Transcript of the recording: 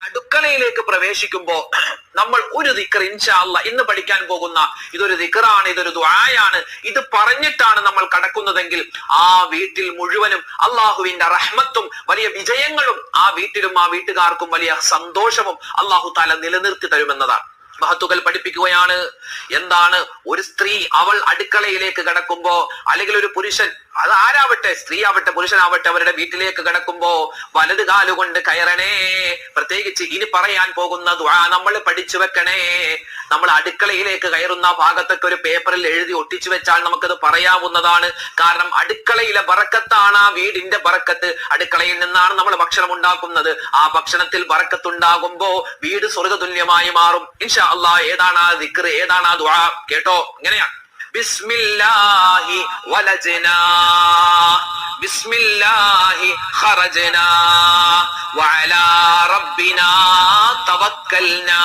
അടുക്കളയിലേക്ക് പ്രവേശിക്കുമ്പോ നമ്മൾ ഒരു ദിക്ർ ഇൻഷാ അല്ലാഹ് ഇന്ന് പഠിക്കാൻ പോകുന്ന ഇതൊരു ദിക്റാണ്, ഇതൊരു ദുആയാണ്. ഇത് പറഞ്ഞിട്ടാണ് നമ്മൾ കടക്കുന്നതെങ്കിൽ ആ വീട്ടിൽ മുഴുവനും അള്ളാഹുവിന്റെ റഹ്മത്തും വലിയ വിജയങ്ങളും ആ വീട്ടിലും ആ വീട്ടുകാർക്കും വലിയ സന്തോഷവും അള്ളാഹു തആല നിലനിർത്തി തരുമെന്നതാണ്. മഹത്തുക്കൾ പഠിപ്പിക്കുകയാണ്. എന്താണ് ഒരു സ്ത്രീ അവൾ അടുക്കളയിലേക്ക് കടക്കുമ്പോ, അല്ലെങ്കിൽ ഒരു പുരുഷൻ, അത് ആരാവട്ടെ, സ്ത്രീ ആവട്ടെ പുരുഷനാവട്ടെ, അവരുടെ വീട്ടിലേക്ക് കടക്കുമ്പോ വലത് കാലുകൊണ്ട് കയറണേ. പ്രത്യേകിച്ച് ഇനി പറയാൻ പോകുന്ന ദുആ നമ്മൾ പഠിച്ചു വെക്കണേ. നമ്മൾ അടുക്കളയിലേക്ക് കയറുന്ന ഭാഗത്തൊക്കെ ഒരു പേപ്പറിൽ എഴുതി ഒട്ടിച്ചു വെച്ചാൽ നമുക്കത് പറയാവുന്നതാണ്. കാരണം അടുക്കളയിലെ ബറക്കത്താണ് ആ വീടിന്റെ ബറക്കത്ത്. അടുക്കളയിൽ നിന്നാണ് നമ്മൾ ഭക്ഷണം ഉണ്ടാക്കുന്നത്. ആ ഭക്ഷണത്തിൽ ബറക്കത്തുണ്ടാകുമ്പോ വീട് സ്വർഗ്ഗതുല്യമായി മാറും. ഇൻഷാ അല്ലാഹ് ഏതാണ് ആ ദിക്ർ, ഏതാണ് ആ ദുആ കേട്ടോ. ഇങ്ങനെയാണ്: ബിസ്മില്ലാഹി വലജ്നാ ബിസ്മില്ലാഹി ഖറജ്നാ വഅലാ റബ്ബിനാ തവക്കൽനാ.